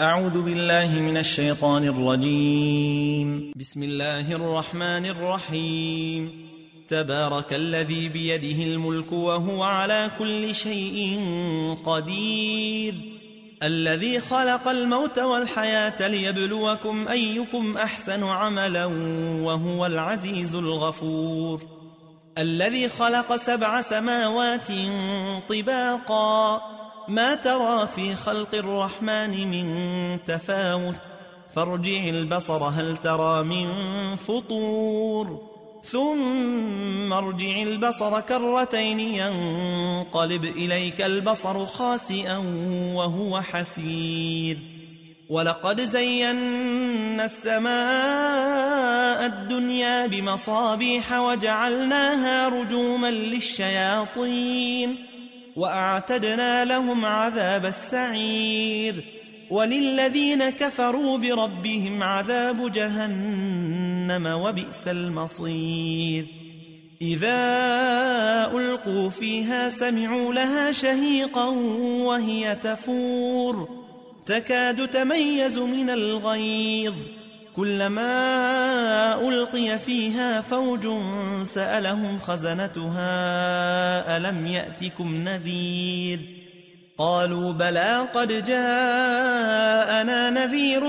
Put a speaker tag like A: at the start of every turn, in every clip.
A: أعوذ بالله من الشيطان الرجيم. بسم الله الرحمن الرحيم. تبارك الذي بيده الملك وهو على كل شيء قدير، الذي خلق الموت والحياة ليبلوكم أيكم أحسن عملا وهو العزيز الغفور، الذي خلق 7 سماوات طباقا، ما ترى في خلق الرحمن من تفاوت، فارجع البصر هل ترى من فطور، ثم ارجع البصر كرتين ينقلب إليك البصر خاسئا وهو حسير. ولقد زينا السماء الدنيا بمصابيح وجعلناها رجوما للشياطين وأعتدنا لهم عذاب السعير، وللذين كفروا بربهم عذاب جهنم وبئس المصير. إذا ألقوا فيها سمعوا لها شهيقا وهي تفور، تكاد تميز من الغيظ، كلما ألقي فيها فوج سألهم خزنتها ألم يأتكم نذير؟ قالوا بلى قد جاءنا نذير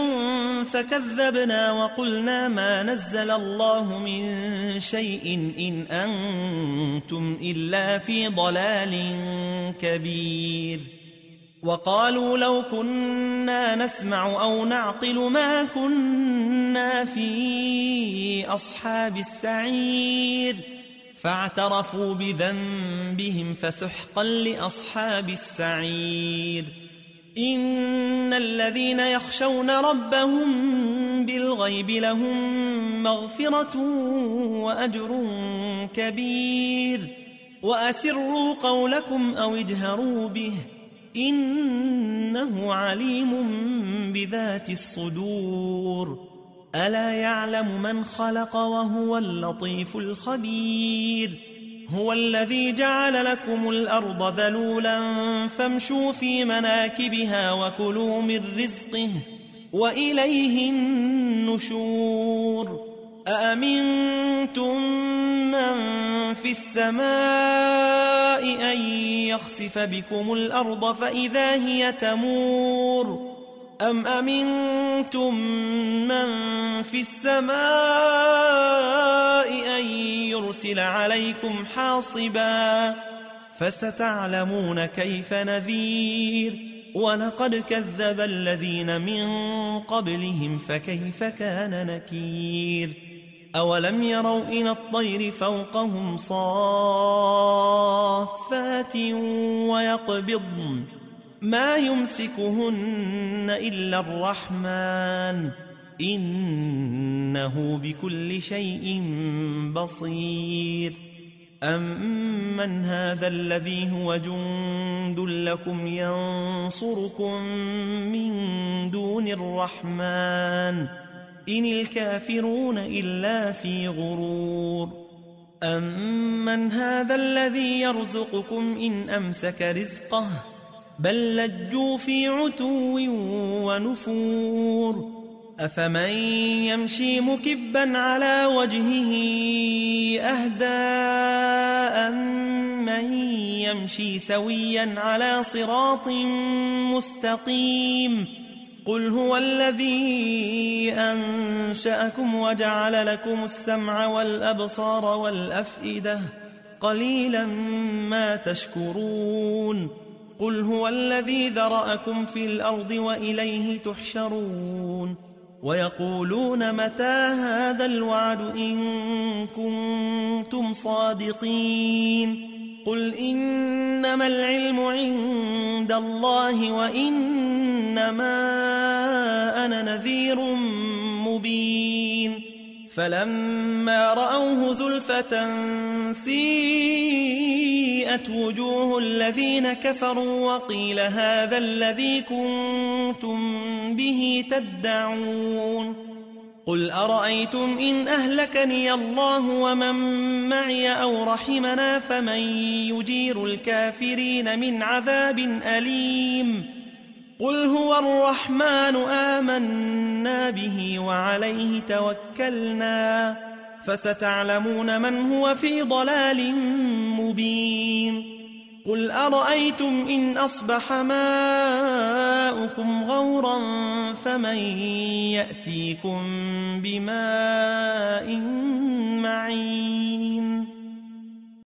A: فكذبنا وقلنا ما نزل الله من شيء إن أنتم إلا في ضلال كبير. وقالوا لو كنا نسمع أو نعقل ما كنا في أصحاب السعير، فاعترفوا بذنبهم فسحقا لأصحاب السعير. إن الذين يخشون ربهم بالغيب لهم مغفرة وأجر كبير. وأسروا قولكم أو اجهروا به إنه عليم بذات الصدور. ألا يعلم من خلق وهو اللطيف الخبير. هو الذي جعل لكم الأرض ذلولا فامشوا في مناكبها وكلوا من رزقه وإليه النشور. أأمنتم من في السماء أن يخسف بكم الأرض فإذا هي تمور، أم أمنتم من في السماء أن يرسل عليكم حاصبا، فستعلمون كيف نذير. ولقد كذب الذين من قبلهم فكيف كان نكير. أولم يروا إلى الطير فوقهم صافات ويقبضن ما يمسكهن إلا الرحمن إنه بكل شيء بصير. أمن هذا الذي هو جند لكم ينصركم من دون الرحمن إن الكافرون إلا في غرور. أمن هذا الذي يرزقكم إن أمسك رزقه بل لجوا في عتو ونفور. أفمن يمشي مكبا على وجهه أهدى أمن يمشي سويا على صراط مستقيم. قل هو الذي أنشأكم وجعل لكم السمع والأبصار والأفئدة قليلا ما تشكرون. قل هو الذي ذرأكم في الأرض وإليه تحشرون. ويقولون متى هذا الوعد إن كنتم صادقين. قل إنما العلم عند الله وإنما أنا نذير مبين. فلما رأوه زلفة سيئت وجوه الذين كفروا وقيل هذا الذي كنتم به تدعون. قل أرأيتم إن أهلكني الله ومن معي أو رحمنا فمن يجير الكافرين من عذاب أليم. قل هو الرحمن آمنا به وعليه توكلنا فستعلمون من هو في ضلال مبين قل أرأيتم إن أصبح ماؤكم غورا فمن يأتيكم بماء معين